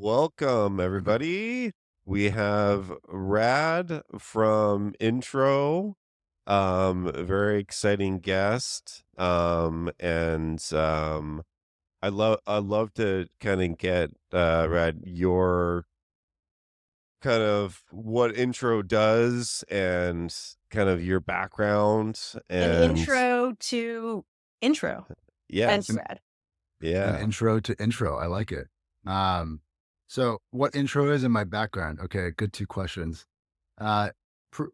Welcome, everybody. We have Rad from Intro, a very exciting guest. I love to kind of get Rad your kind of what Intro does and kind of your background An and intro to intro and yes, An, Brad. an yeah, intro to intro. I like it. Um, so what intro is in my background? Okay, good two questions. Uh,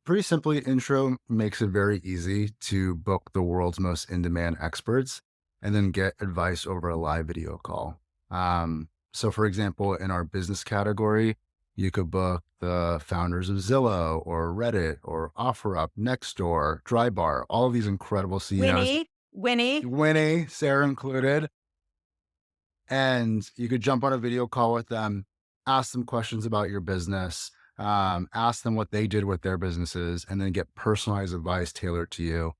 Pretty simply, intro makes it very easy to book the world's most in-demand experts and then get advice over a live video call. So for example, in our business category, you could book the founders of Zillow or Reddit or OfferUp, Nextdoor, Drybar, all of these incredible CEOs, Winnie. Winnie, Sarah included. And you could jump on a video call with them, ask them questions about your business, ask them what they did with their businesses, and then get personalized advice tailored to you.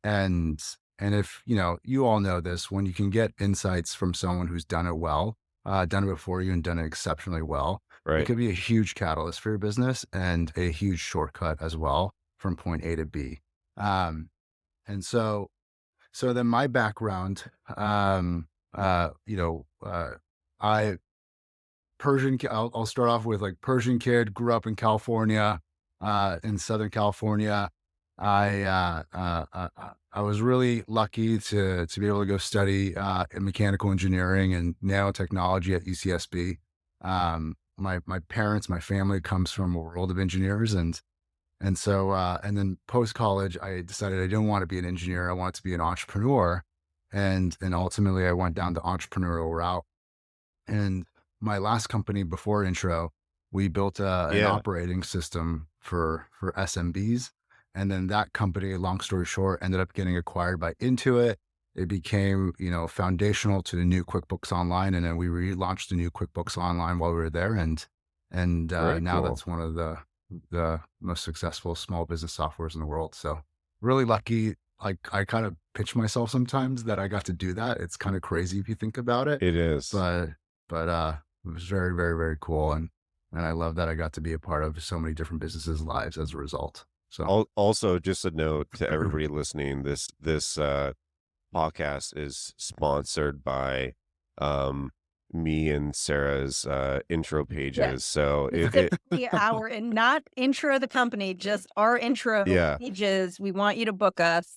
And and if you all know this, when you can get insights from someone who's done it well, done it before you and done it exceptionally well, it right. could be a huge catalyst for your business and a huge shortcut as well from point A to B. Um, and so then my background, uh, you know, uh, I I'll start off with like Persian kid, grew up in California, in Southern California. I was really lucky to be able to go study in mechanical engineering and nanotechnology at UCSB. My parents, my family comes from a world of engineers, and then post college, I decided I didn't want to be an engineer. I wanted to be an entrepreneur, and ultimately I went down the entrepreneurial route. And my last company before Intro, we built an Yeah, operating system for SMBs. And then that company, long story short, ended up getting acquired by Intuit. It became, foundational to the new QuickBooks Online. And then we relaunched the new QuickBooks Online while we were there. And very now cool. that's one of the most successful small business softwares in the world. So really lucky. Like I kind of pitch myself sometimes that I got to do that. It's kind of crazy if you think about it, It is. but but it was very, very, very cool. And I love that I got to be a part of so many different businesses' lives as a result. So Also, just a note to everybody listening, this podcast is sponsored by um me and Sarah's intro Yeah. pages. So it Specifically our and not intro the company, just our intro yeah, pages. We want you to book us.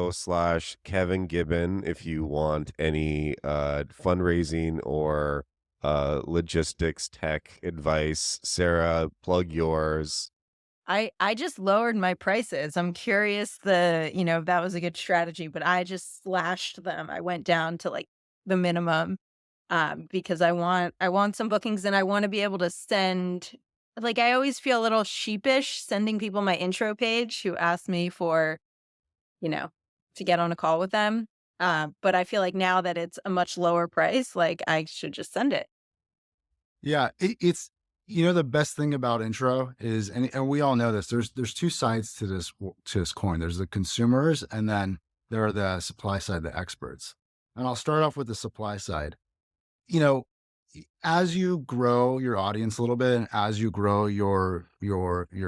intro.co/Kevin Gibbon if you want any fundraising or logistics tech advice. Sarah, plug yours. I just lowered my prices. I'm curious if that was a good strategy, but I just slashed them. I went down to like the minimum because I want some bookings and I want to be able to send. Like I always feel a little sheepish sending people my intro page who ask me for, you know, to get on a call with them. But I feel like now that it's a much lower price, like I should just send it. yeah, it's the best thing about intro is, and we all know this. There's two sides to this coin. There's the consumers, and then there are the supply side, the experts. And I'll start off with the supply side. you know, as you grow your audience a little bit and as you grow your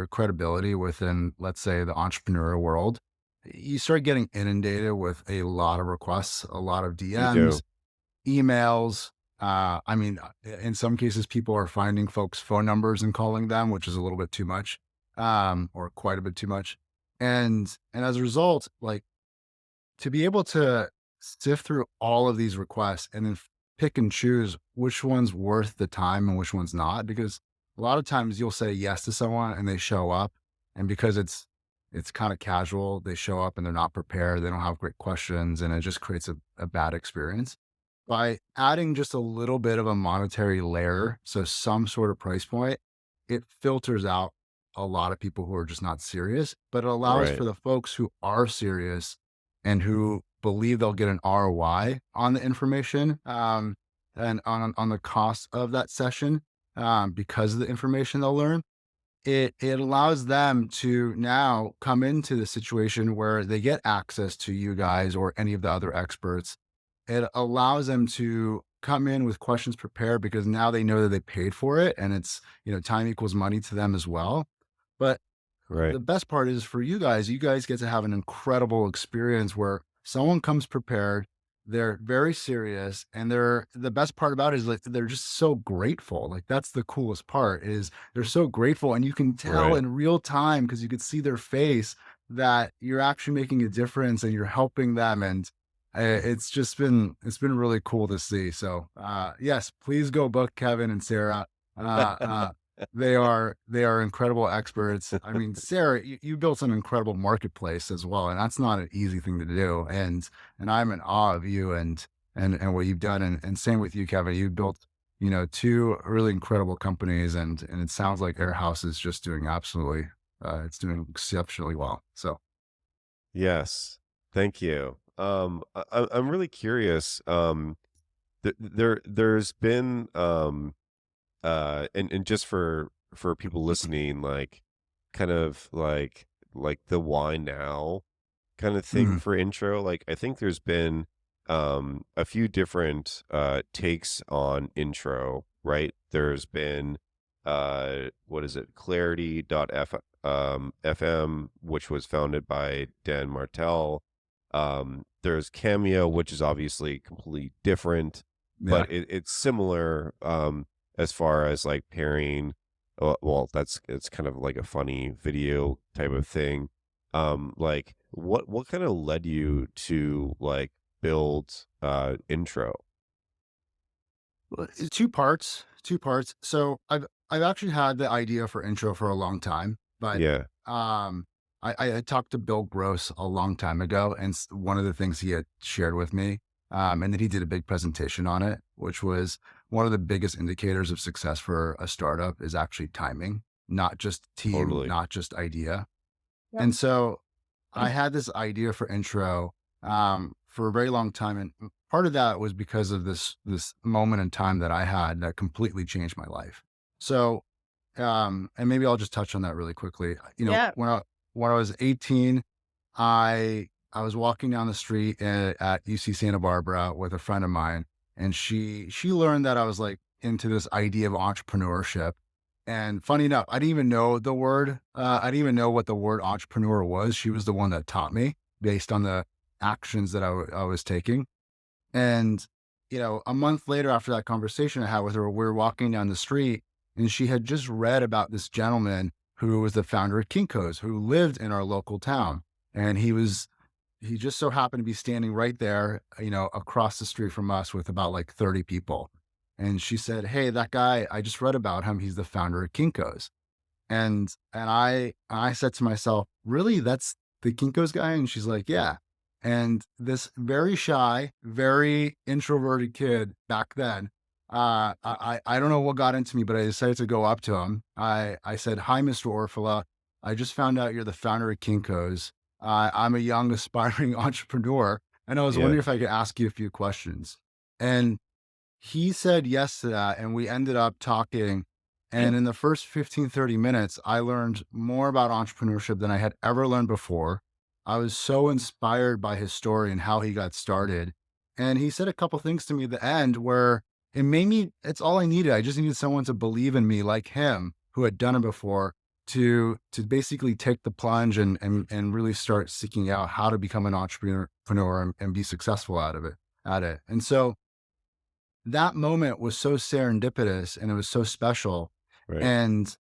credibility within, let's say, the entrepreneurial world, you start getting inundated with a lot of requests, a lot of You do. DMs, emails. In some cases, people are finding folks' phone numbers and calling them, which is a little bit too much, or quite a bit too much. And as a result, like to be able to sift through all of these requests and then pick and choose which one's worth the time and which one's not, because a lot of times you'll say yes to someone and they show up, and because it's kind of casual, they show up and they're not prepared, they don't have great questions, and it just creates a bad experience. By adding just a little bit of a monetary layer, so some sort of price point, it filters out a lot of people who are just not serious, but it allows Right. for the folks who are serious and who believe they'll get an ROI on the information, and on the cost of that session, because of the information they'll learn. It allows them to now come into the situation where they get access to you guys or any of the other experts. It allows them to come in with questions prepared because now they know that they paid for it, and it's, time equals money to them as well. But Right. the best part is for you guys get to have an incredible experience where someone comes prepared, they're very serious, and the best part about it is like they're just so grateful. Like that's the coolest part is they're so grateful, and you can tell Right. in real time because you could see their face that you're actually making a difference and you're helping them. And it's been really cool to see. So yes, please go book Kevin and Sarah. Uh, uh, they are incredible experts. I mean, Sarah, you built an incredible marketplace as well, and that's not an easy thing to do. And I'm in awe of you and what you've done. And same with you, Kevin. You built, two really incredible companies, and it sounds like Airhouse is just doing absolutely, it's doing exceptionally well. So Yes. Thank you. I'm really curious. There's been and just for people listening, like kind of like the why now kind of thing mhm, for intro. Like I think there's been a few different takes on intro, right? There's been what is it, clarity.fm, which was founded by Dan Martell. There's Cameo, which is obviously completely different, yeah. but it's similar as far as like pairing. Well, that's it's kind of like a funny video type of thing. Like what kind of led you to like build intro? Well, two parts. So I've actually had the idea for intro for a long time, but Yeah, um, I talked to Bill Gross a long time ago, and one of the things he had shared with me, and then he did a big presentation on it, which was one of the biggest indicators of success for a startup is actually timing, not just team, totally. not just idea. Yep. And so I had this idea for intro for a very long time, and part of that was because of this moment in time that I had that completely changed my life. So, and maybe I'll just touch on that really quickly. Yeah. When I was 18, I was walking down the street at UC Santa Barbara with a friend of mine, and she learned that I was like into this idea of entrepreneurship. And funny enough, I didn't even know the word. I didn't even know what the word entrepreneur was. She was the one that taught me based on the actions that I was taking. And, a month later after that conversation I had with her, we were walking down the street and she had just read about this gentleman who was the founder of Kinko's, who lived in our local town. And he just so happened to be standing right there, across the street from us with about like 30 people. And she said, "Hey, that guy, I just read about him. He's the founder of Kinko's." And I said to myself, "Really? That's the Kinko's guy?" And she's like, "Yeah." And this very shy, very introverted kid back then, I don't know what got into me, but I decided to go up to him. I said, "Hi, Mr. Orfila. I just found out you're the founder of Kinko's. I'm a young aspiring entrepreneur, and I was Yeah, wondering if I could ask you a few questions." And he said yes to that, and we ended up talking. And in the first 15, 30 minutes, I learned more about entrepreneurship than I had ever learned before. I was so inspired by his story and how he got started. And he said a couple things to me at the end where it's all I needed. I just needed someone to believe in me like him who had done it before to basically take the plunge and really start seeking out how to become an entrepreneur and be successful at it. And so that moment was so serendipitous and it was so special. right. And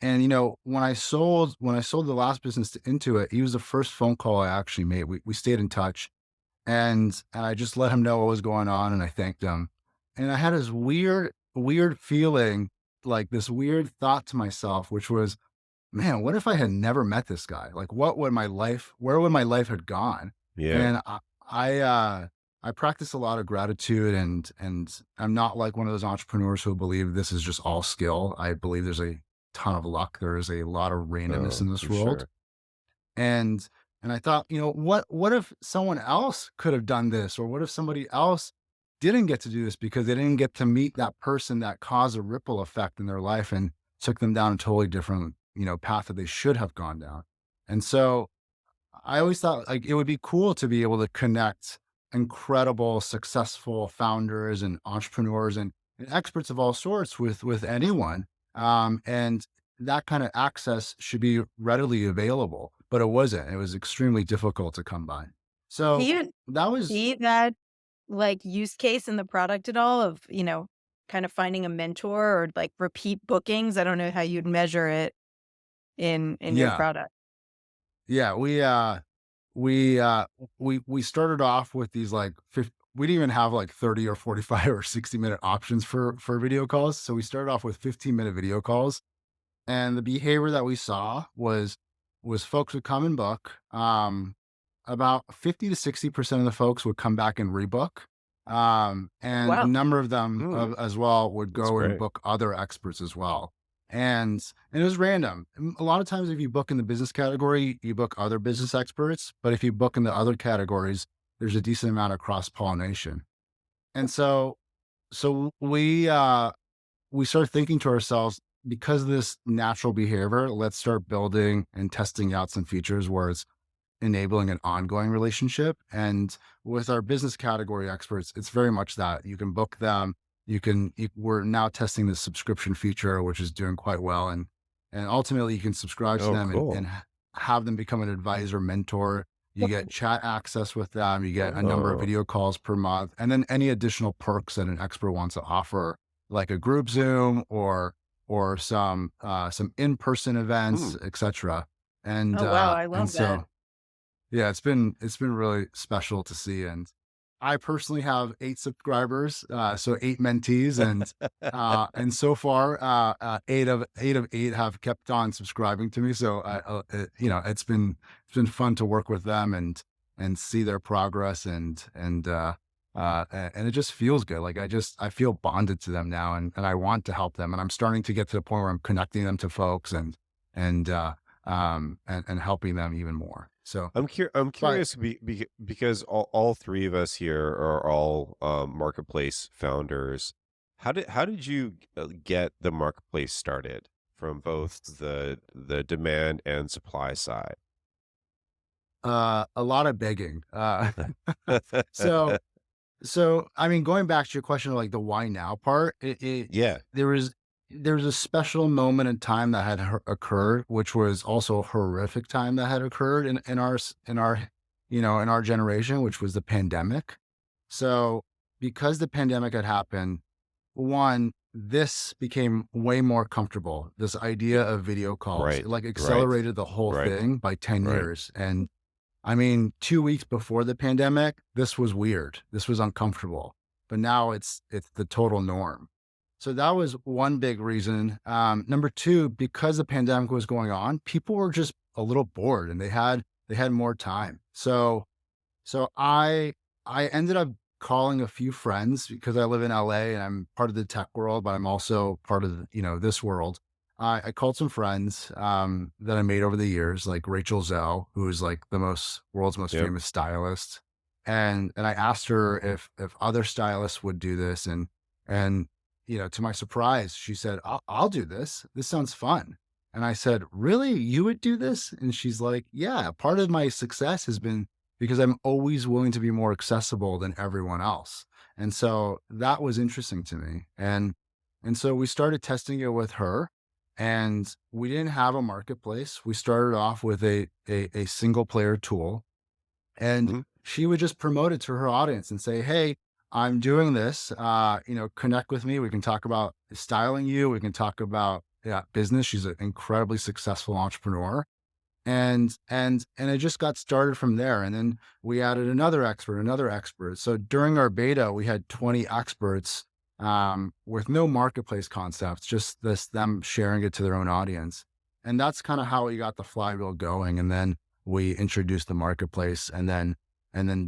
when I sold the last business to Intuit, he was the first phone call I actually made. We stayed in touch and I just let him know what was going on and I thanked him. And I had this weird feeling, like this weird thought to myself, which was, man, what if I had never met this guy? Like, where would my life have gone? Yeah. And I, uh, I practice a lot of gratitude and I'm not like one of those entrepreneurs who believe this is just all skill. I believe there's a ton of luck. There is a lot of randomness Oh, in this for world. sure. And, and I thought, what if someone else could have done this? Or what if somebody else didn't get to do this because they didn't get to meet that person that caused a ripple effect in their life and took them down a totally different, path that they should have gone down. And so I always thought like it would be cool to be able to connect incredible, successful founders and entrepreneurs and experts of all sorts with anyone. And that kind of access should be readily available, but it wasn't. It was extremely difficult to come by. Do So you that was, see that, like, use case in the product at all of, kind of finding a mentor or, like, repeat bookings? I don't know how you'd measure it in your yeah, product. yeah. We started off with these like 50, we didn't even have like 30 or 45 or 60-minute options for video calls. So we started off with 15-minute video calls. And the behavior that we saw was folks would come and book. About 50 to 60% of the folks would come back and rebook. And a Wow. number of them Mm, as well would that's go and great. book other experts as well. And it was random. A lot of times if you book in the business category, you book other business experts, but if you book in the other categories, there's a decent amount of cross-pollination. And so we started thinking to ourselves, because of this natural behavior, let's start building and testing out some features where it's enabling an ongoing relationship. And with our business category experts, it's very much that you can book them. We're now testing the subscription feature, which is doing quite well. And ultimately you can subscribe to Oh, them cool. and have them become an advisor mentor. You get chat access with them. You get a number of Oh, video calls per month, and then any additional perks that an expert wants to offer, like a group Zoom or some in-person events, mm, etc. And Oh, wow, I and love that. so yeah, it's been really special to see. And I personally have 8 subscribers, so 8 mentees, and so far, 8 have kept on subscribing to me. So it's been fun to work with them and see their progress and it just feels good. Like I feel bonded to them now, and I want to help them. And I'm starting to get to the point where I'm connecting them to folks and helping them even more. So, I'm but curious because all three of us here are all marketplace founders. How did you get the marketplace started from both the demand and supply side? a lot of begging. So I mean, going back to your question of like the why now part, Yeah. there was there was a special moment in time that had occurred, which was also a horrific time that had occurred in our generation, which was the pandemic. So because the pandemic had happened, one, this became way more comfortable. This idea of video calls, Right. it like Right. accelerated the whole Right. thing by 10 Right. years. And I mean, 2 weeks before the pandemic, this was weird. This was uncomfortable, but now it's the total norm. So that was one big reason. Number two, because the pandemic was going on, people were just a little bored and they had more time. So I ended up calling a few friends because I live in LA and I'm part of the tech world, but I'm also part of this world. I called some friends that I made over the years, like Rachel Zell, who is like the world's most Yep. famous stylist, and I asked her if other stylists would do this, and to my surprise, she said, "I'll do this. This sounds fun." And I said, "Really, you would do this?" And she's like, "Yeah. Part of my success has been because I'm always willing to be more accessible than everyone else." And so that was interesting to me. And so we started testing it with her, and we didn't have a marketplace. We started off with a single player tool, and Mhm. she would just promote it to her audience and say, "Hey, I'm doing this. Connect with me. We can talk about styling you. We can talk about, yeah, business." She's an incredibly successful entrepreneur, and it just got started from there. And then we added another expert. So during our beta, we had 20 experts with no marketplace concepts, just them sharing it to their own audience. And that's kind of how we got the flywheel going. And then we introduced the marketplace, and then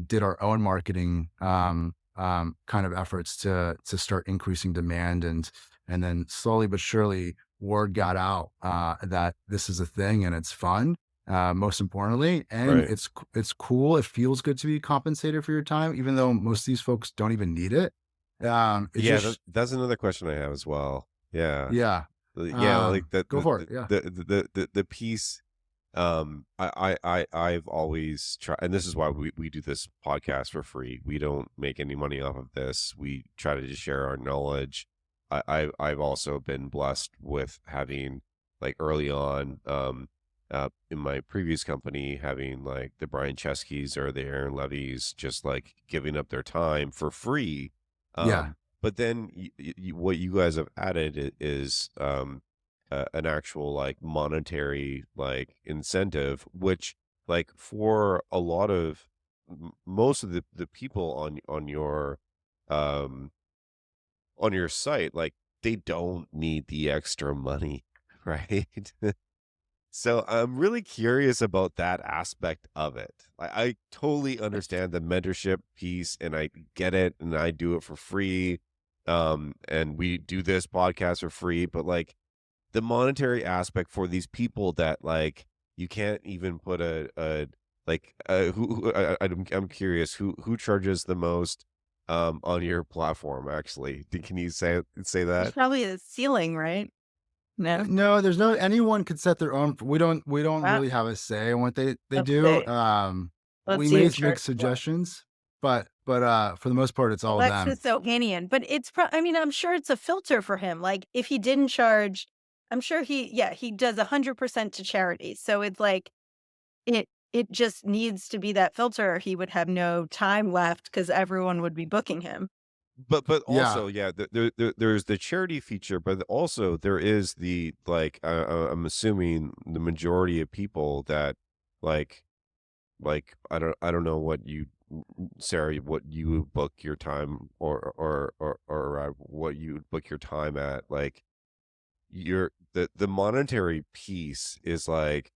did our own marketing kind of efforts to start increasing demand, and then slowly but surely word got out that this is a thing and it's fun, most importantly, and Right. it's cool. It feels good to be compensated for your time, even though most of these folks don't even need it. It's Yeah, just, that's another question I have as well. Yeah. yeah. Yeah, like Go for it. Yeah. the piece. I've always tried, and this is why we do this podcast for free. We don't make any money off of this. We try to just share our knowledge. I've also been blessed with having, like, early on, in my previous company, having like the Brian Cheskys or the Aaron Levies just like giving up their time for free. Yeah. But then what you guys have added is an actual like monetary like incentive, which, like, for a lot of most of the people um on your site, like, they don't need the extra money, right? So I'm really curious about that aspect of it. I totally understand the mentorship piece, and I get it, and I do it for free. And we do this podcast for free, but like the monetary aspect for these people that, like, you can't even put a like I'm curious who charges the most on your platform actually. Can you say There's that? probably a ceiling, right? No? No, there's no, anyone could set their own. We don't Wow. really have a say in what they Let's do. see. Let's We see may who make charges what. suggestions, but for the most part, it's all them. Alexis Ohanian, but I mean, I'm sure it's a filter for him. Like, if he didn't charge, I'm sure he does 100% to charity. So it's like it just needs to be that filter. Or he would have no time left because everyone would be booking him. But Yeah. also, yeah, there's the charity feature, but also there is the, like, I'm assuming the majority of people that, like I don't know what you, Sarah, what you would book your time, or what you would book your time at, like, the monetary piece is like,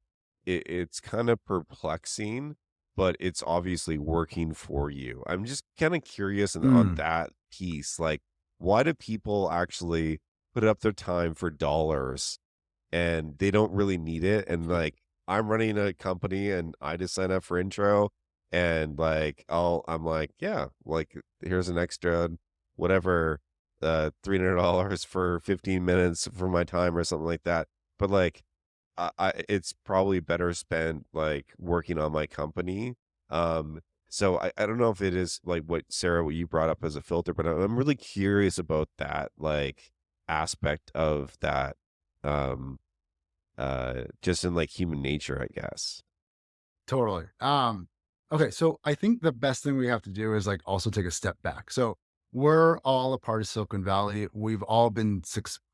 it's kind of perplexing, but it's obviously working for you. I'm just kind of curious on Mm. that piece, like, why do people actually put up their time for dollars and they don't really need it? And like, I'm running a company and I just sign up for Intro, and like, I'm like, yeah, like, here's an extra whatever, $300 for 15 minutes for my time or something like that. But like, it's probably better spent like working on my company. So I don't know if it is like what Sarah, what you brought up as a filter, but I'm really curious about that, like, aspect of that, um, just in like human nature, I guess. Totally. Okay, so I think the best thing we have to do is like also take a step back. So we're all a part of Silicon Valley. We've all been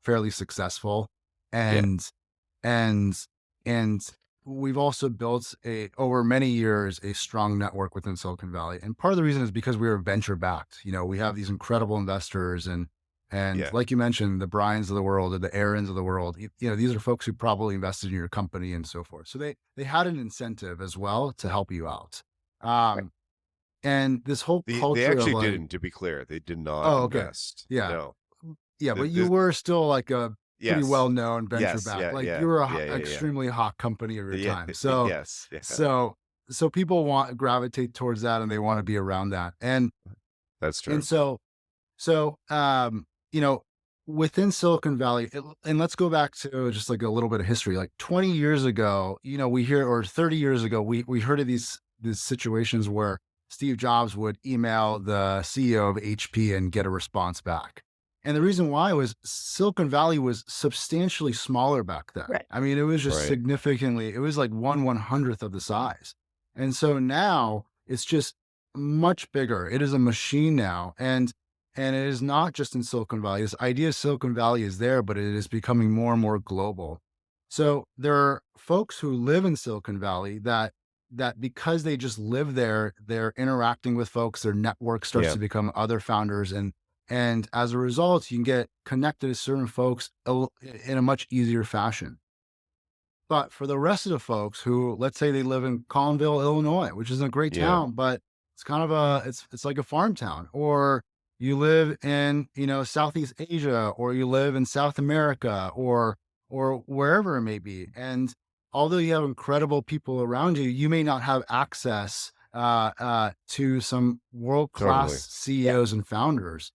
fairly successful, Yeah. and and and we've also built a over many years a strong network within Silicon Valley. And part of the reason is because we are venture backed. We have these incredible investors, and Yeah. like you mentioned, the Bryans of the world or the Aarons of the world. These are folks who probably invested in your company and so forth. So they had an incentive as well to help you out. Right. Um, and this whole They culture of actually like, didn't, to be clear. They did not oh, okay, invest. yeah, No. yeah, but you The were still like a pretty yes. well known venture Yes. back. Yeah. Like Yeah. you were Yeah. Yeah. Yeah. extremely hot company of your Yeah. time. So Yes. Yeah. so so people want gravitate towards that and they want to be around that. That's And true. so, you know, within Silicon Valley, and let's go back to just like a little bit of history. Like 20 years ago, we hear, or 30 years ago, we heard of these situations where Steve Jobs would email the CEO of HP and get a response back. And the reason why was Silicon Valley was substantially smaller back then. Right. I mean, it was just Right. significantly, it was like 1/100th of the size. And so now it's just much bigger. It is a machine now. And it is not just in Silicon Valley. This idea of Silicon Valley is there, but it is becoming more and more global. So there are folks who live in Silicon Valley that because they just live there, they're interacting with folks, their network starts Yeah. to become other founders. And as a result, you can get connected to certain folks in a much easier fashion. But for the rest of the folks who, let's say they live in Collinville, Illinois, which is a great Yeah. town, but it's kind of it's like a farm town, or you live in, Southeast Asia, or you live in South America, or wherever it may be. And although you have incredible people around you, you may not have access to some world-class Totally. Yeah. CEOs and founders.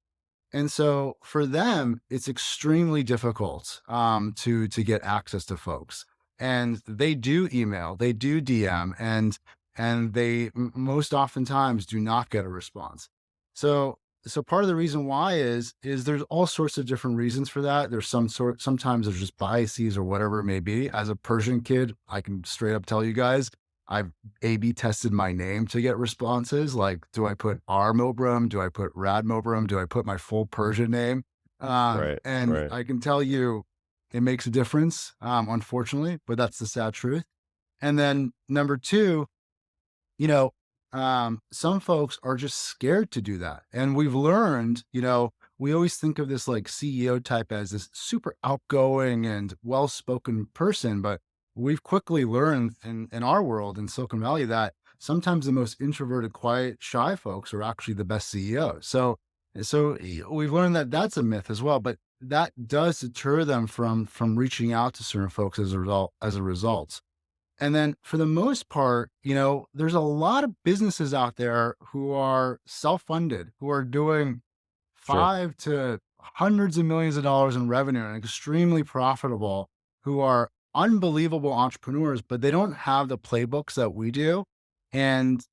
And so for them, it's extremely difficult to get access to folks. and they do email, they do DM, and they most oftentimes do not get a response. So part of the reason why is there's all sorts of different reasons for that. There's sometimes there's just biases or whatever it may be. As a Persian kid, I can straight up tell you guys, I've A/B tested my name to get responses. Like, do I put R Mobrem? Do I put Rad Mobrem? Do I put my full Persian name? Right, And right. I can tell you, it makes a difference, unfortunately, but that's the sad truth. And then number two, you know, some folks are just scared to do that. And we've learned, we always think of this like CEO type as this super outgoing and well-spoken person, but we've quickly learned in our world in Silicon Valley that sometimes the most introverted, quiet, shy folks are actually the best CEOs. So we've learned that that's a myth as well, but that does deter them from reaching out to certain folks as a result. And then for the most part, there's a lot of businesses out there who are self-funded, who are doing Sure. five to hundreds of millions of dollars in revenue and extremely profitable, who are unbelievable entrepreneurs, but they don't have the playbooks that we do. And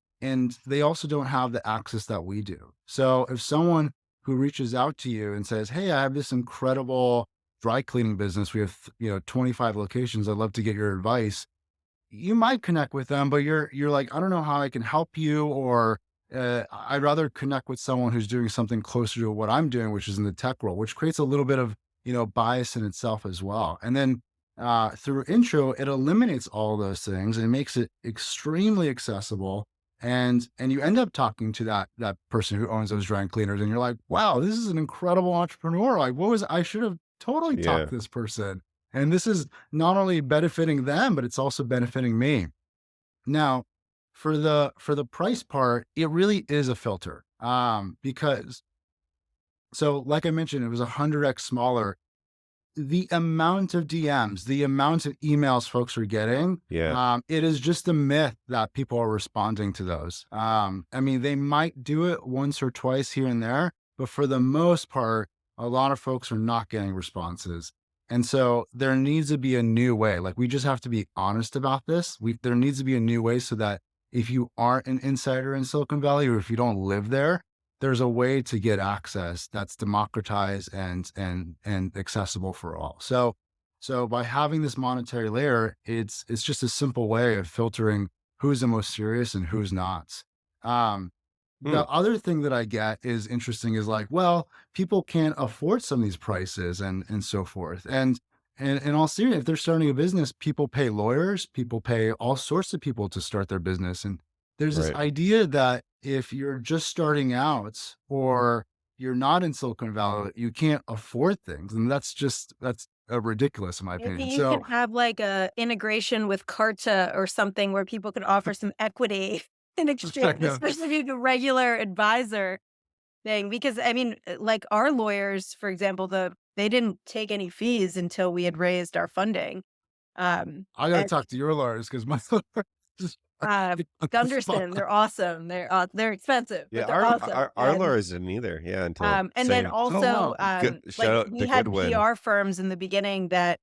they also don't have the access that we do. So if someone who reaches out to you and says, "Hey, I have this incredible dry cleaning business. We have, 25 locations. I'd love to get your advice." You might connect with them, but you're like, "I don't know how I can help you," or I'd rather connect with someone who's doing something closer to what I'm doing, which is in the tech world, which creates a little bit of, bias in itself as well. And then through Intro, it eliminates all those things and makes it extremely accessible. And you end up talking to that person who owns those dry cleaners, and you're like, "Wow, this is an incredible entrepreneur. Like, I should have totally talked Yeah. to this person. And this is not only benefiting them, but it's also benefiting me." Now, for the price part, it really is a filter. Because so like I mentioned, it was 100x smaller. The amount of DMs, the amount of emails folks are getting, Yeah. it is just a myth that people are responding to those. I mean, they might do it once or twice here and there, but for the most part, a lot of folks are not getting responses. And so there needs to be a new way. Like, we just have to be honest about this. There needs to be a new way so that if you aren't an insider in Silicon Valley, or if you don't live there, there's a way to get access that's democratized and accessible for all. So by having this monetary layer, it's just a simple way of filtering who's the most serious and who's not. Um, Hmm. the other thing that I get is interesting is like, well, people can't afford some of these prices and so forth. And in all seriousness, if they're starting a business, people pay lawyers, people pay all sorts of people to start their business. And there's this Right. idea that if you're just starting out or you're not in Silicon Valley, you can't afford things. And that's ridiculous in my Maybe opinion. you So could have like a integration with Carta or something where people could offer some equity in I exchange, know. especially if you're a regular advisor thing. Because I mean, like our lawyers, for example, they didn't take any fees until we had raised our funding. I got to And talk to your lawyers because my lawyer just uh, on the spot. Gunderson, they're awesome. They're expensive, Yeah, but they're awesome. our lawyers didn't either. Yeah, until And then same. Oh also, wow. Good like shout out we to had Goodwin. PR firms in the beginning that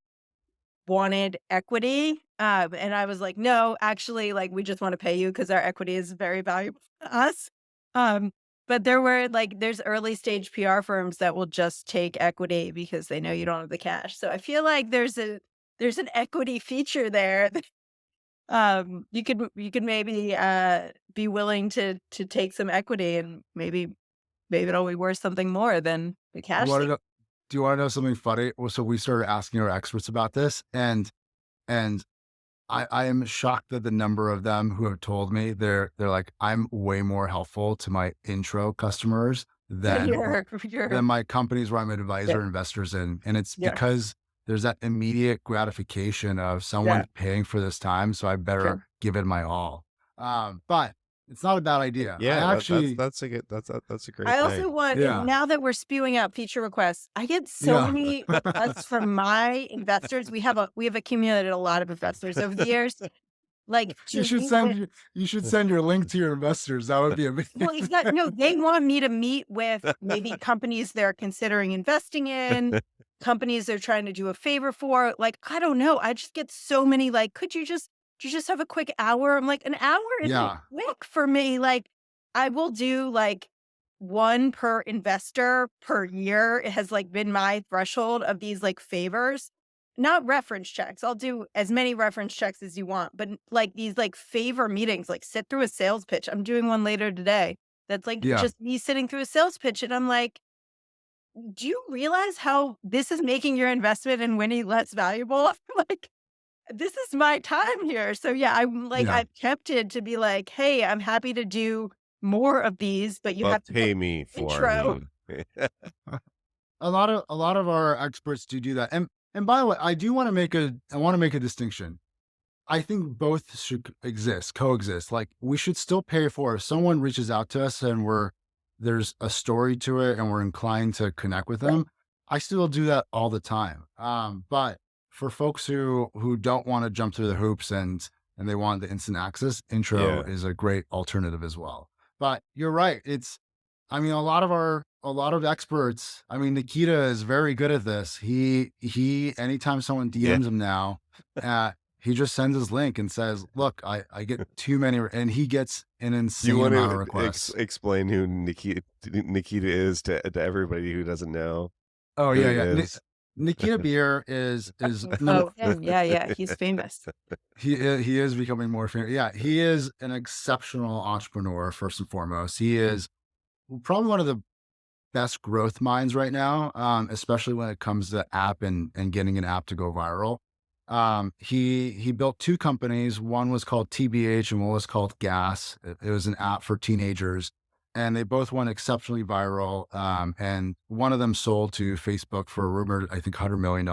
wanted equity. And I was like, no, actually, like, we just want to pay you because our equity is very valuable to us. Um, but there's early stage PR firms that will just take equity because they know you don't have the cash. So I feel like there's an equity feature there that you could maybe be willing to take some equity, and maybe it'll be worth something more than the You cash. want to know? Do you want to know something funny? Well, so we started asking our experts about this, and I am shocked at the number of them who have told me they're like, I'm way more helpful to my intro customers Then than you're my companies where I'm an yeah, advisor investors in, and it's yeah, because there's that immediate gratification of yeah, someone paying for this time, so I better sure. give it my all. But it's not a bad idea. I Yeah, actually, that's a good that's a great I thing. also want, and yeah, now that we're spewing out feature requests, I get so yeah. many requests from my investors. We have accumulated a lot of investors over the years. like You to should meet with. send your link to your investors. That would be amazing. Well, exactly. No, they want me to meet with maybe companies they're considering investing in, companies they're trying to do a favor for. Like, I don't know. I just get so many like, do you just have a quick hour? I'm like, an hour isn't Yeah. quick for me. Like, I will do like one per investor per year. It has like been my threshold of these like favors. Not reference checks. I'll do as many reference checks as you want, but like these like favor meetings, like sit through a sales pitch. I'm doing one later today. That's like Yeah. just me sitting through a sales pitch. And I'm like, do you realize how this is making your investment in Winnie less valuable? Like, this is my time here. So yeah, I'm like, Yeah. I'm tempted to be like, hey, I'm happy to do more of these, but you have But to get pay me for intro. me. A lot of our experts do that. And by the way, I want to make a distinction. I think both should exist, coexist. Like we should still pay for if someone reaches out to us and there's a story to it and we're inclined to connect with Right. them. I still do that all the time. But for folks who don't want to jump through the hoops and they want the instant access, intro Yeah. is a great alternative as well. But you're right. I mean, a lot of experts, I mean, Nikita is very good at this. Anytime someone Yeah. DMs him now, he just sends his link and says, look, I get too many, and he gets an Do you insane want amount of to requests. explain who Nikita is to everybody who doesn't know Oh who yeah, he yeah. is? Nikita Bier is number, Oh, him. Yeah, yeah. He's famous. he is becoming more famous. Yeah, he is an exceptional entrepreneur, first and foremost. He is probably one of the best growth minds right now, especially when it comes to app and getting an app to go viral. He built two companies. One was called TBH and one was called Gas. It was an app for teenagers, and they both went exceptionally viral. And one of them sold to Facebook for a rumored, I think, $100 million.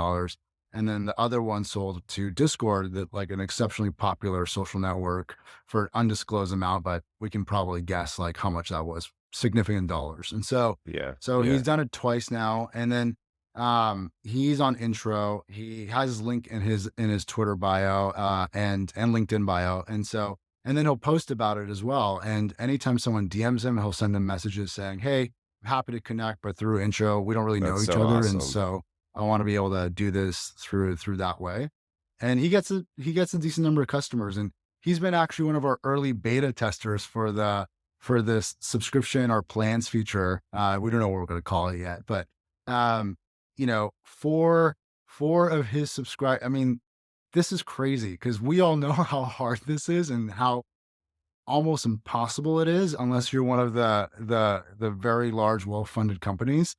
And then the other one sold to Discord, that like an exceptionally popular social network, for an undisclosed amount, but we can probably guess like how much that was, significant dollars. And Yeah. so Yeah. he's done it twice now. And then he's on Intro. He has his link in his Twitter bio and LinkedIn bio. And then he'll post about it as well. And anytime someone DMs him, he'll send them messages saying, hey, I'm happy to connect, but through Intro, we don't really know That's each so other. And awesome. so I want to be able to do this through that way. And he gets a decent number of customers. And he's been actually one of our early beta testers for this subscription or plans feature. We don't know what we're going to call it yet, but four of his subscribe. I mean, this is crazy because we all know how hard this is and how almost impossible it is unless you're one of the very large, well-funded companies.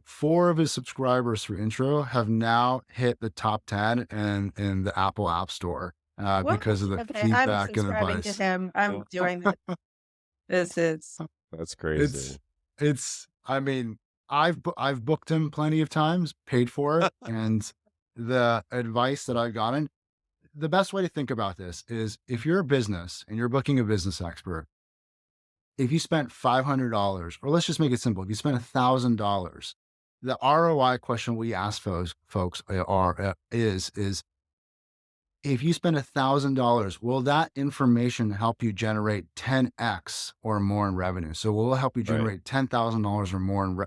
Four of his subscribers through Intro have now hit the top 10 in the Apple App Store What? because of the Okay, I'm feedback and subscribing to advice. him. I'm doing that. This is That's It's crazy. I mean, I've booked him plenty of times, paid for it, and the advice that I've gotten, the best way to think about this is if you're a business and you're booking a business expert, if you spent $500, or let's just make it simple, if you spent $1,000, the ROI question we ask folks is if you spend $1,000, will that information help you generate 10x or more in revenue? So will it help you Right. generate $10,000 or more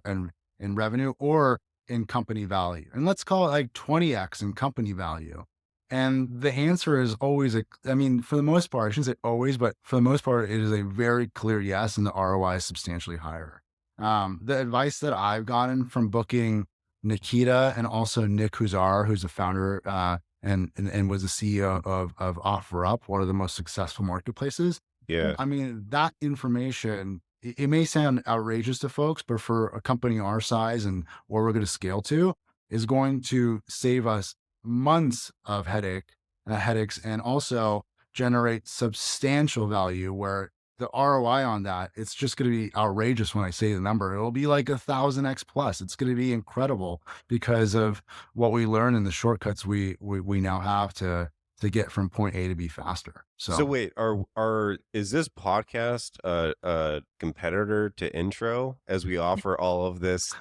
in revenue or in company value? And let's call it like 20x in company value. And the answer is always, I mean, for the most part, I shouldn't say always, but for the most part, it is a very clear yes, and the ROI is substantially higher. The advice that I've gotten from booking Nikita and also Nick Huzar, who's the founder and was the CEO of OfferUp, one of the most successful marketplaces. Yeah. I mean, that information, it may sound outrageous to folks, but for a company our size and where we're going to scale to, is going to save us months of headaches and also generate substantial value where the ROI on that, it's just going to be outrageous when I say the number. It'll be like 1,000x plus. It's going to be incredible because of what we learn and the shortcuts we now have to get from point A to B faster. So wait, is this podcast a competitor to Intro as we offer all of this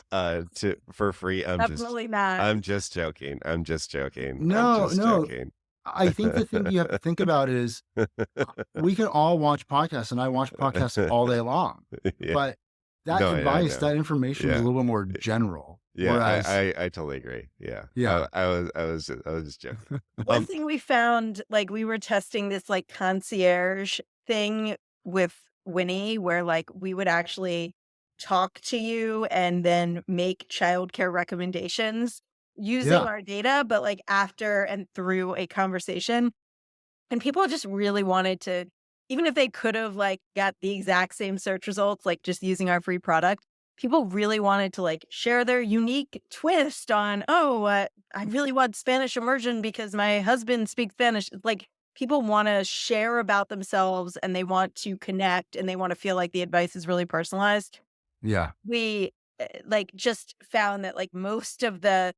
for free? definitely not. I'm just joking. I'm just joking. I'm No, just no. joking. I think the thing you have to think about is we can all watch podcasts, and I watch podcasts all day long, Yeah. but that No, I advice, know. that information is a Yeah. little bit more general. Yeah, Whereas, I totally agree. Yeah. yeah, I was just joking. One Um, thing we found, like, we were testing this, like, concierge thing with Winnie where, like, we would actually talk to you and then make childcare recommendations using yeah, our data, but, like, after and through a conversation. And people just really wanted to, even if they could have, like, got the exact same search results, like, just using our free product, people really wanted to, like, share their unique twist on, "Oh, I really want Spanish immersion because my husband speaks Spanish." Like, people wanna share about themselves, and they want to connect, and they wanna feel like the advice is really personalized. yeah, We, like, just found that, like, most of the,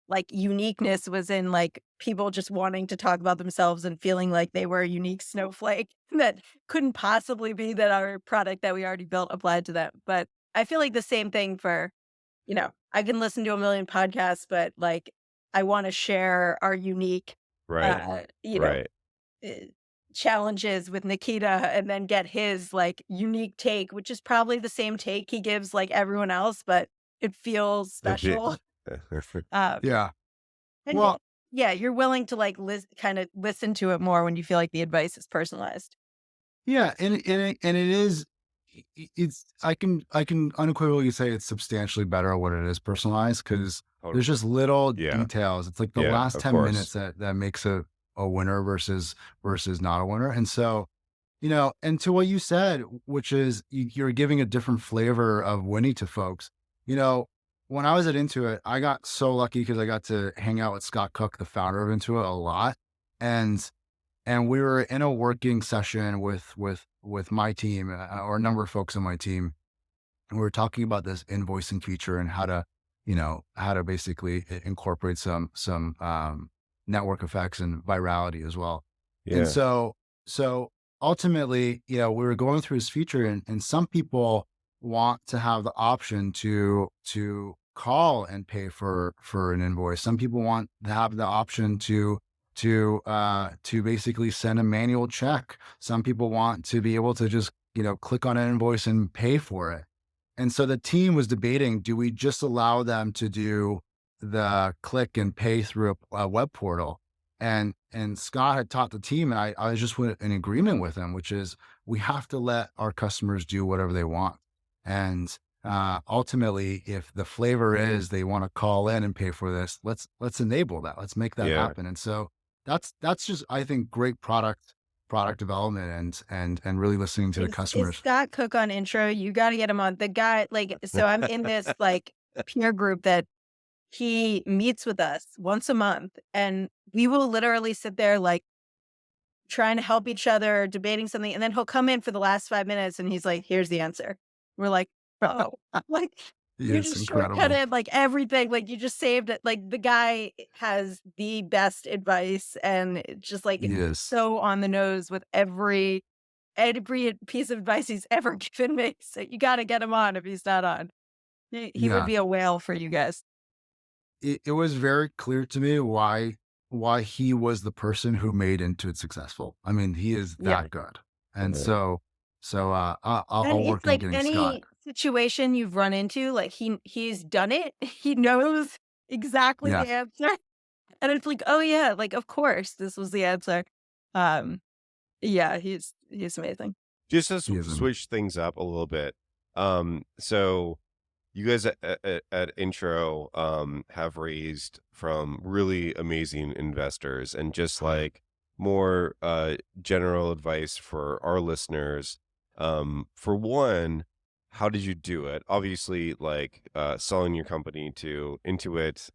like, uniqueness was in, like, people just wanting to talk about themselves and feeling like they were a unique snowflake that couldn't possibly be that our product that we already built applied to them. But I feel like the same thing for, I can listen to a million podcasts, but, like, I wanna share our unique, right. uh, you know, Right. eh, challenges with Nikita and then get his, like, unique take, which is probably the same take he gives like everyone else, but it feels Yeah. special. Um, yeah. and Well, yeah, you're willing to, like, kinda listen to it more when you feel like the advice is personalized. yeah, and it is, it's, I can unequivocally say it's substantially better when it is personalized, because there's Totally. just little Yeah. details. It's like the Yeah, last of 10 course. minutes that makes a winner versus not a winner. And so, and to what you said, which is you're giving a different flavor of Winnie to folks. You know, when I was at Intuit, I got so lucky because I got to hang out with Scott Cook, the founder of Intuit, a lot. And we were in a working session with my team, or a number of folks on my team, and we were talking about this invoicing feature and how to basically incorporate some network effects and virality as well. And Yeah. so ultimately, we were going through this feature, and some people want to have the option to call and pay for an invoice. Some people want to have the option to basically send a manual check. Some people want to be able to just, click on an invoice and pay for it. And so the team was debating, do we just allow them to do the click and pay through a web portal? And Scott had taught the team, and I was just in agreement with him, which is we have to let our customers do whatever they want. And ultimately, if the flavor is they want to call in and pay for this, let's enable that. Let's make that Yeah. happen. And so that's just, I think, great product development, and really listening to the Is customers. Scott Cook on Intro? You gotta get him on. The guy, like, so I'm in this, like, peer group that he meets with us once a month, and we will literally sit there, like, trying to help each other, debating something, and then he'll come in for the last 5 minutes, and he's like, "Here's the answer." We're like, "Oh," like, you It's just incredible. shortcutted, like, everything, like, you just saved it, like, the guy has the best advice, and it's just, like, Yes. so on the nose with every piece of advice he's ever given me, so you gotta get him on if he's not on. He would Yeah. be a whale for you guys. It was very clear to me why he was the person who made Intuit successful. I mean, he is Yeah. that good. And Uh, so And I'll it's work on like getting Scott. any situation you've run into, like, he's done it. He knows exactly Yeah. the answer, and it's like, "Oh, yeah, like, of course, this was the answer." Um, yeah, he's amazing. just to He is switch things up a little bit. So you guys at Intro have raised from really amazing investors, and just like more general advice for our listeners. For one, how did you do it? Obviously, like selling your company to Intuit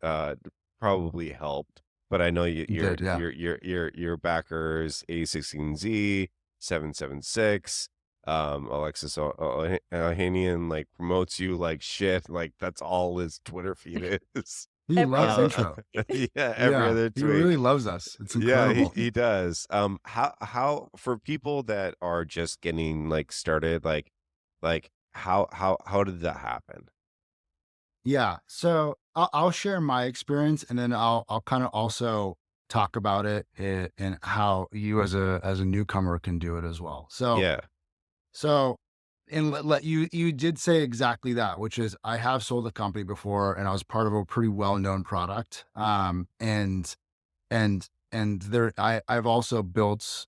probably helped, but I know he did, yeah. your backers A16Z 776 Alexis Ohanian like promotes you like shit. Like that's all his Twitter feed is. He Every loves other Uh, intro. yeah, every Yeah. other He tweet. really loves us. It's Yeah, he incredible. he does. How for people that are just getting like started, like how did that happen? Yeah. So I'll share my experience, and then I'll kind of also talk about it, and how you as a newcomer can do it as well. Yeah. So, and let you did say exactly that, which is I have sold a company before, and I was part of a pretty well known product. And there I've also built,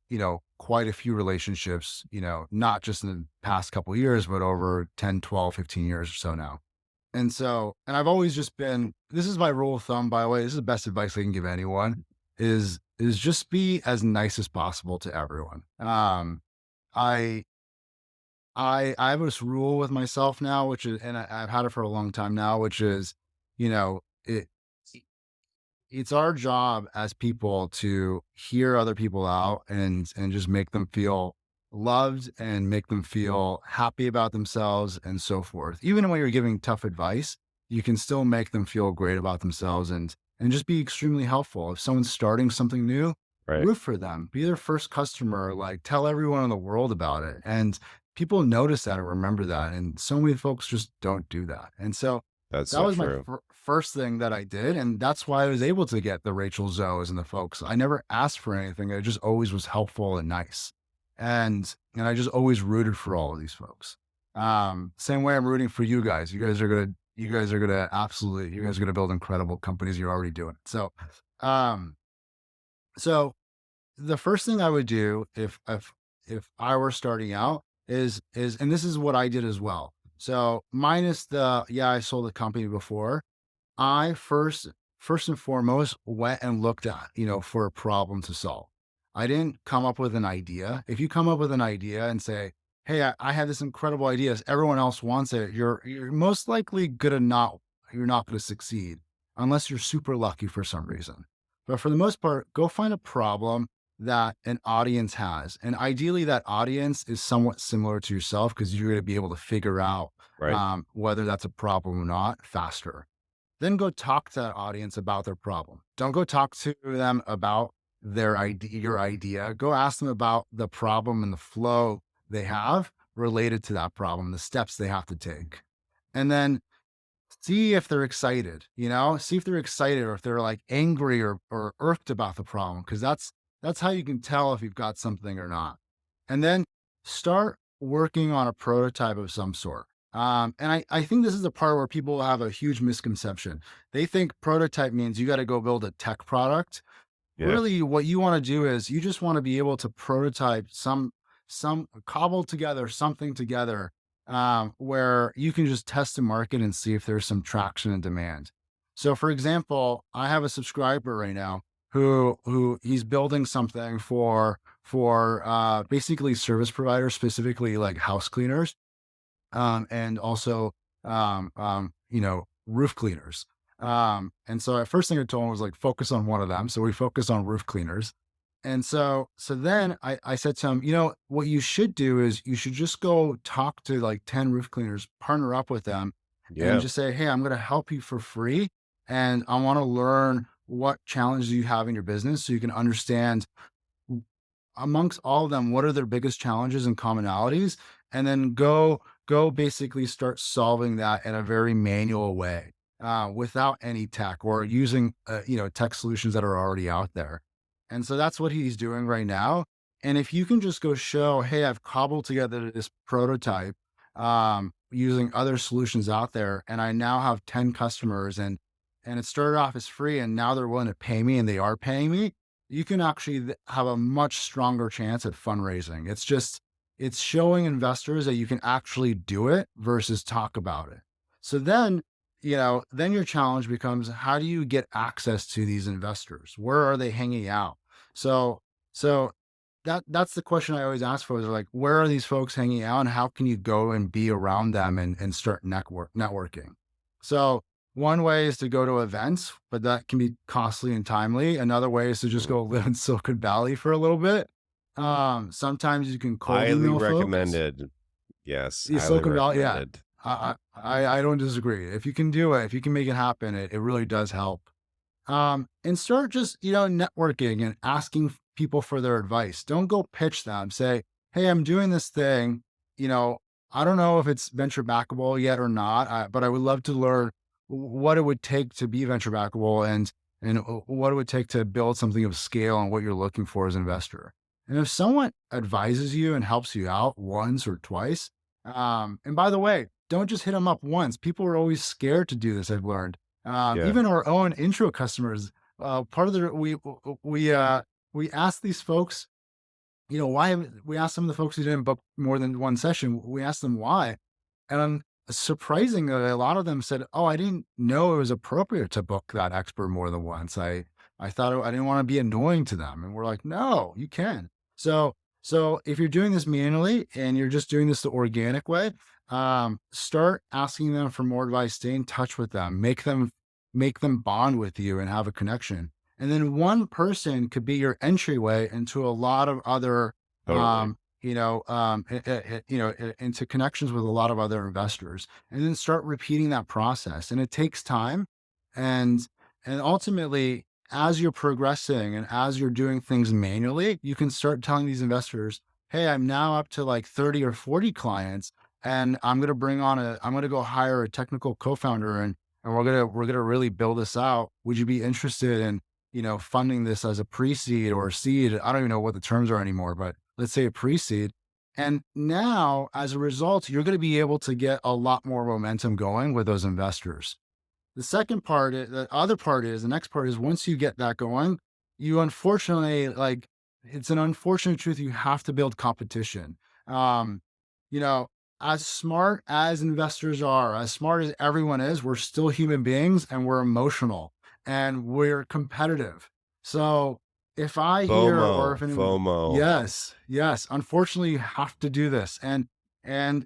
quite a few relationships, not just in the past couple of years, but over 10, 12, 15 years or so now. And I've always just been, this is my rule of thumb, by the way. This is the best advice I can give anyone is just be as nice as possible to everyone. I I have this rule with myself now, which is, and I've had it for a long time now, which is, you know, it it's our job as people to hear other people out and just make them feel loved and make them feel happy about themselves and so forth. Even when you're giving tough advice, you can still make them feel great about themselves and just be extremely helpful. If someone's starting something new, Right. root for them, be their first customer, like tell everyone in the world about it. And people notice that and remember that. And so many folks just don't do that. And so That's that so was my true. first thing that I did, and that's why I was able to get the Rachel Zoes and the folks. I never asked for anything. It just always was helpful and nice, and I just always rooted for all of these folks. Same way I'm rooting for you guys. You guys are gonna build incredible companies. You're already doing it. Um, so the first thing I would do if I were starting out is and this is what I did as well. So minus the yeah, I sold a company before. I first and foremost went and looked at, for a problem to solve. I didn't come up with an idea. If you come up with an idea and say, "Hey, I have this incredible idea. Everyone else wants it," you're most likely you're not gonna succeed unless you're super lucky for some reason. But for the most part, go find a problem that an audience has. And ideally that audience is somewhat similar to yourself because you're gonna be able to figure out Right. whether that's a problem or not faster. Then go talk to that audience about their problem. Don't go talk to them about your idea. Go ask them about the problem and the flow they have related to that problem, the steps they have to take. And then see if they're excited, see if they're excited or if they're like angry or irked about the problem. Cause that's how you can tell if you've got something or not. And then start working on a prototype of some sort. And I think this is the part where people have a huge misconception. They think prototype means you got to go build a tech product. Yeah. Really, what you want to do is you just want to be able to prototype some cobble together something together, where you can just test the market and see if there's some traction and demand. So, for example, I have a subscriber right now who he's building something for basically service providers, specifically like house cleaners, and also, roof cleaners. And so at first thing I told him was like, focus on one of them. So we focused on roof cleaners. And so then I said to him, what you should do is you should just go talk to like 10 roof cleaners, partner up with them and Yeah. just say, hey, I'm going to help you for free. And I want to learn what challenges you have in your business so you can understand amongst all of them, what are their biggest challenges and commonalities? And then go basically start solving that in a very manual way, without any tech or using, tech solutions that are already out there. And so that's what he's doing right now. And if you can just go show, hey, I've cobbled together this prototype, using other solutions out there, and I now have 10 customers and it started off as free and now they're willing to pay me and they are paying me, you can actually have a much stronger chance at fundraising. It's showing investors that you can actually do it versus talk about it. So then your challenge becomes, how do you get access to these investors? Where are they hanging out? So, so that's the question I always ask folks, are like, where are these folks hanging out and how can you go and be around them and start networking? So one way is to go to events, but that can be costly and timely. Another way is to just Mhm. go live in Silicon Valley for a little bit. Sometimes you can cold Highly email folks. recommended. Yes, Yeah, highly Silicon Valley, yeah. recommended. I don't disagree. If you can do it, if you can make it happen, it really does help. And start just, networking and asking people for their advice. Don't go pitch them. Say, hey, I'm doing this thing. You know, I don't know if it's venture backable yet or not, but I would love to learn what it would take to be venture backable. and what it would take to build something of scale and what you're looking for as an investor. And if someone advises you and helps you out once or twice, and by the way, don't just hit them up once. People are always scared to do this. I've learned. Yeah. Even our own intro customers, part of the we ask these folks, we asked some of the folks who didn't book more than one session, we asked them why. And surprisingly, a lot of them said, "Oh, I didn't know it was appropriate to book that expert more than once. I thought I didn't want to be annoying to them." And we're like, "No, you can." So if you're doing this manually and you're just doing this the organic way, start asking them for more advice, stay in touch with them, make them bond with you and have a connection. And then one person could be your entryway into a lot of other, Totally. into connections with a lot of other investors, and then start repeating that process. And it takes time. And, and ultimately, as you're progressing and as you're doing things manually, you can start telling these investors, "Hey, I'm now up to like 30 or 40 clients, and I'm going to go hire a technical co-founder, and we're gonna really build this out. Would you be interested in, funding this as a pre-seed or a seed?" I don't even know what the terms are anymore, but let's say a pre-seed. And now, as a result, you're going to be able to get a lot more momentum going with those investors. The next part is, once you get that going, you unfortunately, like, it's an unfortunate truth. You have to build competition. Um, you know, as smart as investors are, as smart as everyone is, we're still human beings and we're emotional and we're competitive. So if I hear, or FOMO, if anyone, FOMO. yes, yes, unfortunately you have to do this. And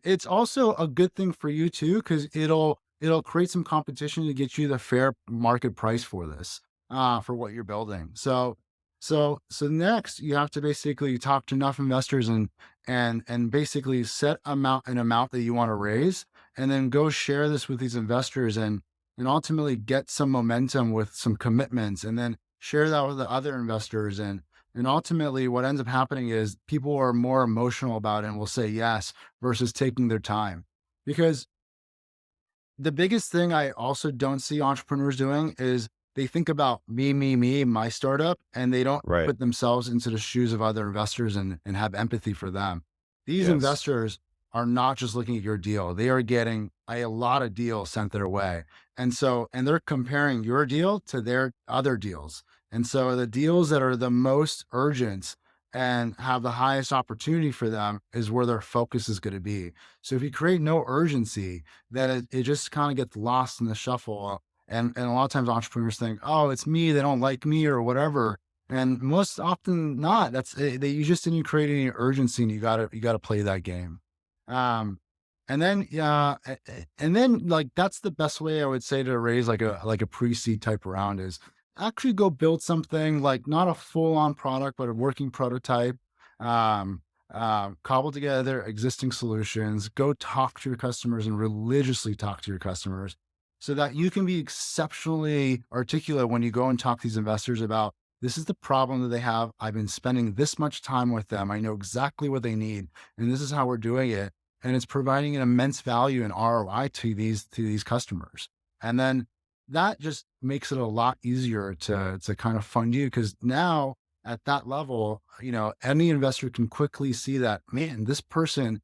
it's also a good thing for you too, because it'll create some competition to get you the fair market price for this, for what you're building. So next you have to basically talk to enough investors and basically set an amount that you want to raise, and then go share this with these investors, and ultimately get some momentum with some commitments, and then share that with the other investors. And ultimately what ends up happening is people are more emotional about it and will say yes versus taking their time. Because the biggest thing I also don't see entrepreneurs doing is they think about me, my startup, and they don't Right. put themselves into the shoes of other investors and have empathy for them. These Yes. investors are not just looking at your deal. They are getting a lot of deals sent their way. And they're comparing your deal to their other deals. And so the deals that are the most urgent and have the highest opportunity for them is where their focus is going to be. So if you create no urgency, then it just kind of gets lost in the shuffle. And a lot of times entrepreneurs think, "Oh, it's me, they don't like me," or whatever. And most often not. You just didn't create any urgency, and you gotta play that game. Um, and then yeah, and then, like, that's the best way I would say to raise like a pre-seed type round is actually go build something, like not a full-on product, but a working prototype. Um, Cobble together existing solutions, go talk to your customers and religiously talk to your customers, so that you can be exceptionally articulate when you go and talk to these investors about, "This is the problem that they have. I've been spending this much time with them. I know exactly what they need, and this is how we're doing it. And it's providing an immense value and ROI to these customers." And then that just makes it a lot easier to kind of fund you, because now at that level, any investor can quickly see that, man, this person,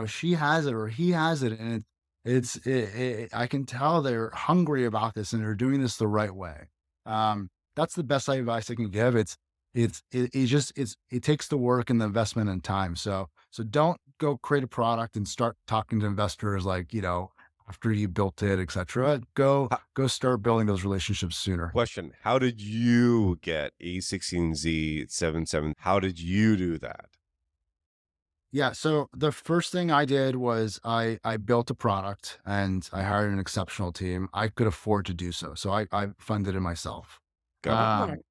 she has it or he has it, and I can tell they're hungry about this and they're doing this the right way. That's the best advice I can give. It takes the work and the investment and time. So don't go create a product and start talking to investors, like, after you built it, etc. Go start building those relationships sooner. Question: how did you get A16Z77? How did you do that? Yeah. So the first thing I did was I built a product and I hired an exceptional team. I could afford to do so. So I funded it myself. Got it.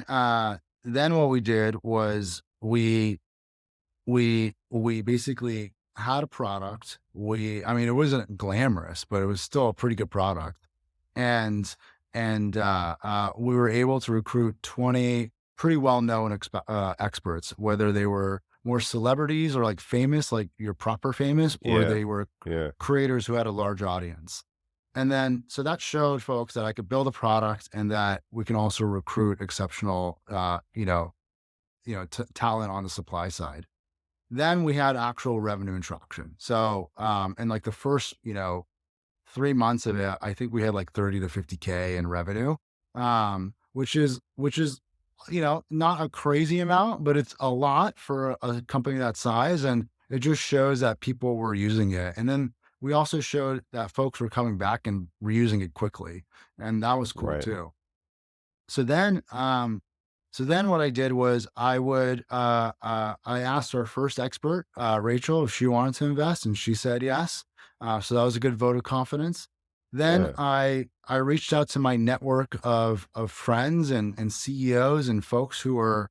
Um, then what we did was we basically had a product. I mean, it wasn't glamorous, but it was still a pretty good product. And we were able to recruit 20 pretty well-known experts, whether they were more celebrities or like famous, like your proper famous, or Yeah. they were Yeah. creators who had a large audience. And then, so that showed folks that I could build a product and that we can also recruit exceptional, talent on the supply side. Then we had actual revenue and traction. So, and like the first, 3 months of it, I think we had like 30 to 50K in revenue, which is, not a crazy amount, but it's a lot for a company that size. And it just shows that people were using it. And then we also showed that folks were coming back and reusing it quickly. And that was cool Right. too. So then, what I did was I asked our first expert, Rachel, if she wanted to invest, and she said yes. So that was a good vote of confidence. Then Yeah. I reached out to my network of friends and CEOs and folks who were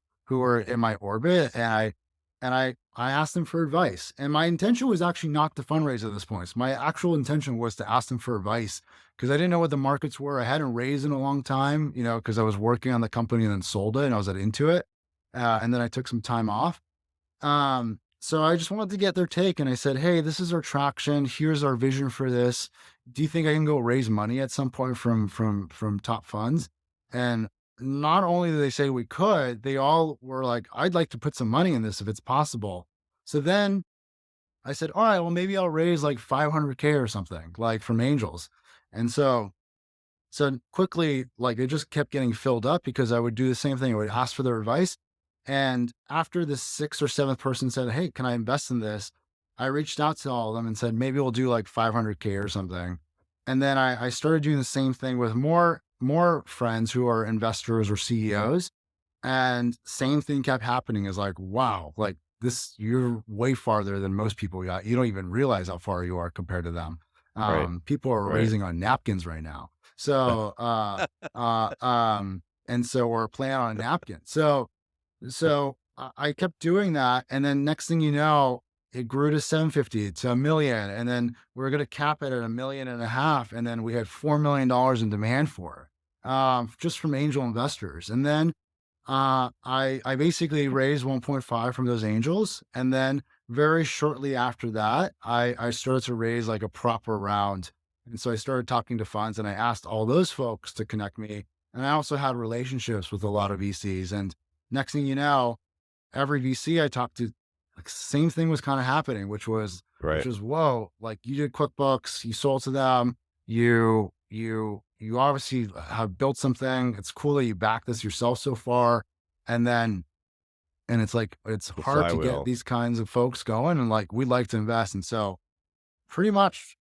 in my orbit, and I asked them for advice. And my intention was actually not to fundraise at this point. So my actual intention was to ask them for advice because I didn't know what the markets were. I hadn't raised in a long time, because I was working on the company and then sold it and I was into it. And then I took some time off. So I just wanted to get their take. And I said, hey, this is our traction. Here's our vision for this. Do you think I can go raise money at some point from top funds? And not only did they say we could, they all were like, I'd like to put some money in this if it's possible. So then I said, all right, well, maybe I'll raise like 500K or something, like from angels. And so quickly, like it just kept getting filled up because I would do the same thing. I would ask for their advice. And after the sixth or seventh person said, hey, can I invest in this? I reached out to all of them and said, maybe we'll do like 500K or something. And then I started doing the same thing with more friends who are investors or CEOs. And same thing kept happening is like, wow, like this, you're way farther than most people got. You don't even realize how far you are compared to them. Right. People are Right. raising on napkins right now. So, and so we're playing on a napkin. So I kept doing that. And then next thing you know, it grew to 750 to 1 million. And then we are going to cap it at 1.5 million. And then we had $4 million in demand for it, just from angel investors. And then I basically raised 1.5 from those angels. And then very shortly after that, I started to raise like a proper round. And so I started talking to funds and I asked all those folks to connect me. And I also had relationships with a lot of VCs. And next thing you know, every VC I talked to, like same thing was kind of happening, which Right. was, whoa, like you did QuickBooks, you sold to them, you obviously have built something. It's cool that you back this yourself so far. And then, and it's like, it's The hard to get flywheel. these kinds of folks going and like, we'd like to invest. And so pretty much,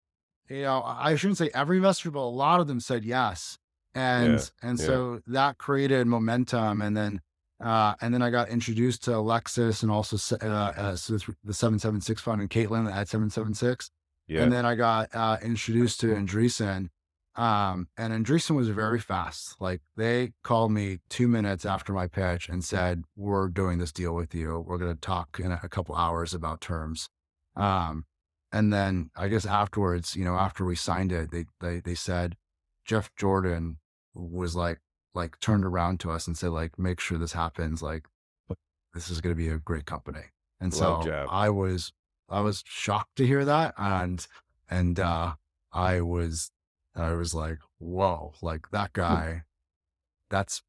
I shouldn't say every investor, but a lot of them said yes. Yeah. And Yeah. so that created momentum. And then I got introduced to Alexis and also the 776 fund and Caitlin that had 776. Yeah. And then I got introduced to Andreessen. And Andreessen was very fast. Like they called me 2 minutes after my pitch and said, we're doing this deal with you. We're going to talk in a couple hours about terms. Um, and then I guess afterwards, after we signed it, they said, Jeff Jordan was like turned around to us and said, like, make sure this happens. Like, this is going to be a great company. And Love so Jeff. I was shocked to hear that. And I was like, whoa, like that guy, that's,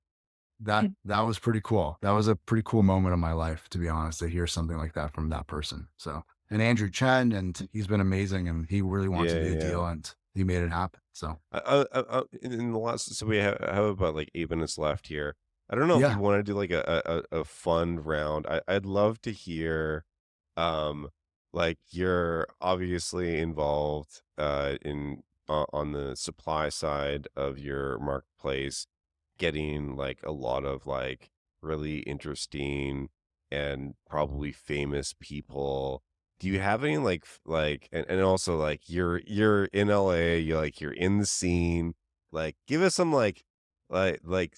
that was pretty cool. That was a pretty cool moment in my life, to be honest, to hear something like that from that person. So, and Andrew Chen, and he's been amazing and he really wanted Yeah. to do a Yeah. deal and he made it happen. So In the last, so we have about like 8 minutes left here. I don't know if yeah, you want to do like a fun round. I'd love to hear, um, like you're obviously involved in on the supply side of your marketplace, getting like a lot of like really interesting and probably famous people. Do you have any like and also like you're in LA, you're in the scene. Like give us some like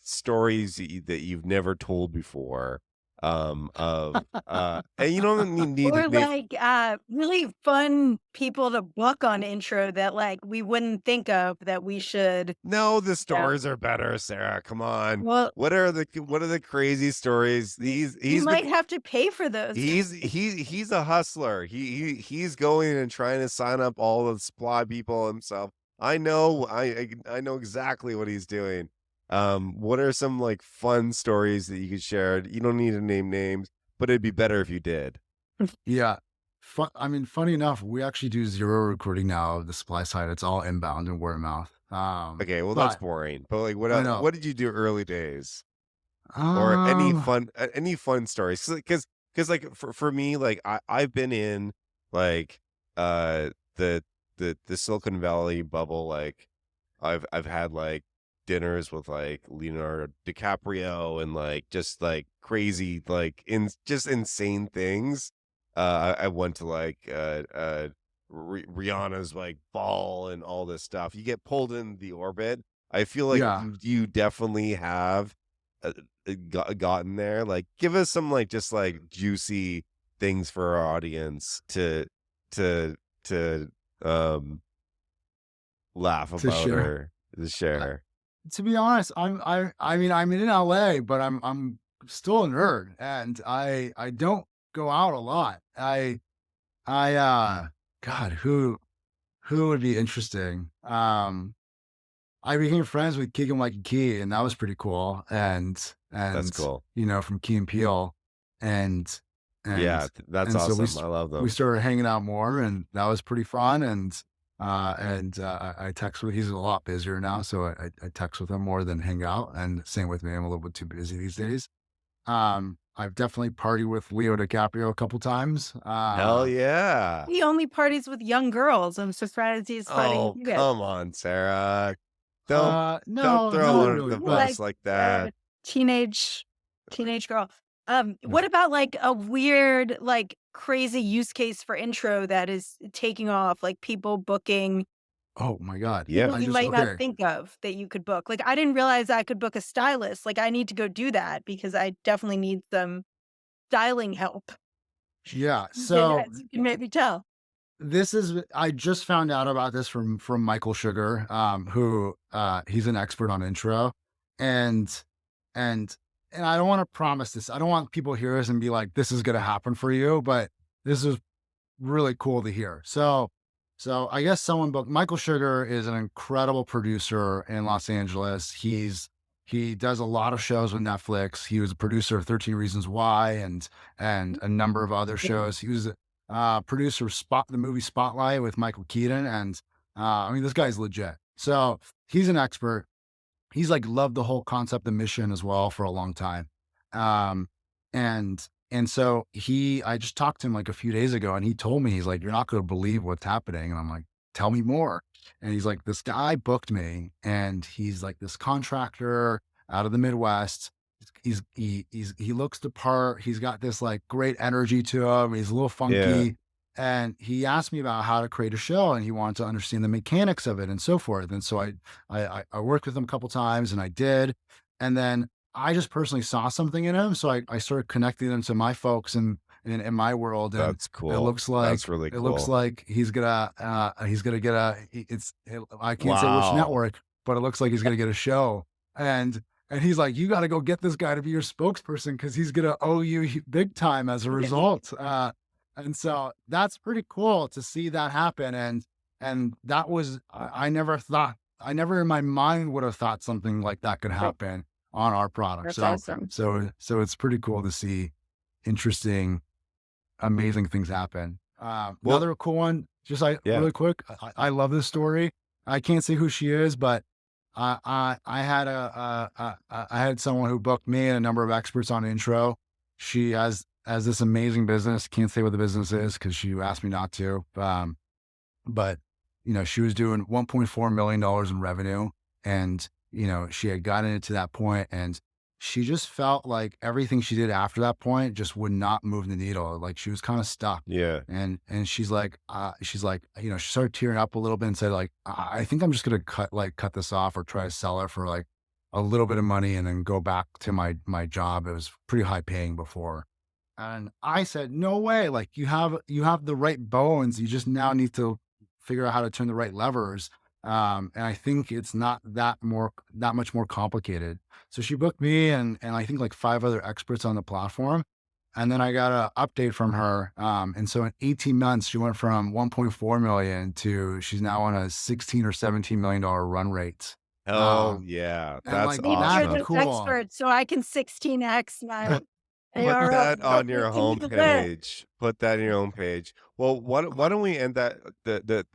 stories that you've never told before. Of and you don't need to Or name. like really fun people to book on intro that like we wouldn't think of that we should. No, the Yeah. stories are better, Sarah. Come on. Well, What are the crazy stories? you He's been might have to pay for those. he's a hustler. He's going and trying to sign up all the supply people himself. I know exactly what he's doing. What are some like fun stories that you could share? You don't need to name names, but it'd be better if you did. Yeah. I mean, funny enough, we actually do zero recruiting now of the supply side. It's all inbound and word of mouth. Okay, well that's But boring. But like, I know. what did you do early days, or Um, any fun stories? Because like for me, like I've been in like the the Silicon Valley bubble. Like I've had like dinners with like Leonardo DiCaprio and like just like crazy like just insane things. I went to like Rihanna's like ball and all this stuff. You get pulled in the orbit. I feel like yeah, you definitely have gotten there. Like, give us some like just like juicy things for our audience to to um laugh to about share. or to I, share. to be honest, I mean, I'm in LA, but I'm still a nerd, and I don't go out a lot. I God, who would be interesting? I became friends with Keegan Michael Key, and that was pretty cool. That's And cool. from Key and Peele, and Yeah, and that's so awesome. I love we them. started hanging out more, and that was pretty fun. I text with. He's a lot busier now, so I text with him more than hang out. And same with me. I'm a little bit too busy these days. I've definitely partied with Leo DiCaprio a couple times. Hell yeah. He only parties with young girls. I'm surprised he's partying with Oh, you guys. come on, Sarah. Don't No, throw him not He under really, the but bus like like a that. teenage girl. yeah. What about like a weird, like crazy use case for intro that is taking off, like people booking Oh my God. Yeah. people I you just might not okay. think of that you could book. Like I didn't realize I could book a stylist. Like I need to go do that because I definitely need some styling help. Yeah. And So as you can maybe tell. I just found out about this from Michael Sugar, who he's an expert on intro, and and I don't want to promise this. I don't want people to hear this and be like, this is gonna happen for you, but this is really cool to hear. So I guess someone booked Michael Sugar is an incredible producer in Los Angeles. He does a lot of shows with Netflix. He was a producer of 13 Reasons Why and a number of other shows. He was producer of the movie Spotlight with Michael Keaton. And I mean, this guy's legit. So he's an expert. He's like loved the whole concept of mission as well for a long time. Um, and so I just talked to him like a few days ago and he told me, he's like, you're not going to believe what's happening. And I'm like, tell me more. And he's like, this guy booked me and he's like this contractor out of the Midwest. He looks the part. He's got this like great energy to him. He's a little Yeah. funky. And he asked me about how to create a show and he wanted to understand the mechanics of it and so forth. And so I worked with him a couple times and I did. And then I just personally saw something in him. So I started connecting him to my folks in my world. And That's cool. That's really it looks cool. like he's gonna get I can't say which Wow. network, but it looks like he's gonna get a show. And he's like, you got to go get this guy to be your spokesperson because he's gonna owe you big time as a result. And so that's pretty cool to see that happen. And that was I never in my mind would have thought something like that could happen on our product. That's awesome. So it's pretty cool to see interesting, amazing things happen. Well, Another cool one, just like yeah. really quick. I love this story. I can't say who she is, but I had I had someone who booked me and a number of experts on intro. She has this amazing business. Can't say what the business is because she asked me not to. But she was doing $1.4 million in revenue, and she had gotten it to that point, and she just felt like everything she did after that point just would not move the needle. Like she was kind of stuck. Yeah. And she's like, she started tearing up a little bit and said, like, I think I'm just gonna cut this off or try to sell it for like a little bit of money and then go back to my job. It was pretty high paying before. And I said, no way. Like you have the right bones. You just now need to figure out how to turn the right levers. And I think it's not that much more complicated. So she booked me and I think like five other experts on the platform. And then I got an update from her. And so in 18 months, she went from 1.4 million to she's now on a 16 or $17 million run rate. Hell Um, yeah, and that's like, Maybe you're that's awesome. the cool. expert, so I can 16x my Put ARR. that on your Can you do that? homepage. Put that in your homepage. Well, why don't we end that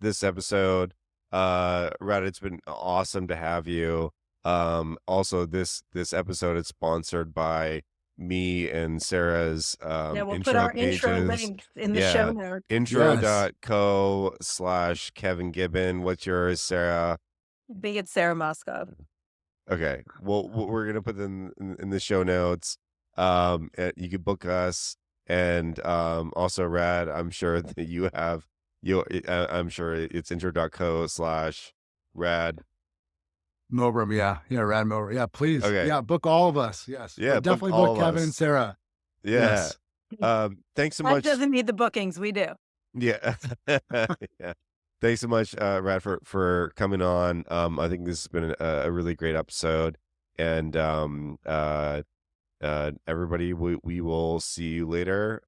this episode? Rad, it's been awesome to have you. Also this episode is sponsored by me and Sarah's Yeah, we'll put intro our intro pages. link in the show Yeah. notes. Yes. Intro.co/Kevin Gibbon. What's yours, Sarah? I think it's Sarah Moscow. Okay. Well, we're gonna put them in the show notes. You can book us, and also Rad. I'm sure that you have you. I'm sure it's intro.co/rad. Mobrem, yeah. Yeah, Rad Mobrem. Yeah, please. Okay. Yeah, book all of us. Yes. Yeah. But Book definitely all book of Kevin and us. Sarah. Yeah. Yes. Thanks so That much. doesn't need the bookings. We do. Yeah. Yeah. Thanks so much, Rad, for coming on. I think this has been a really great episode, and everybody, we will see you later.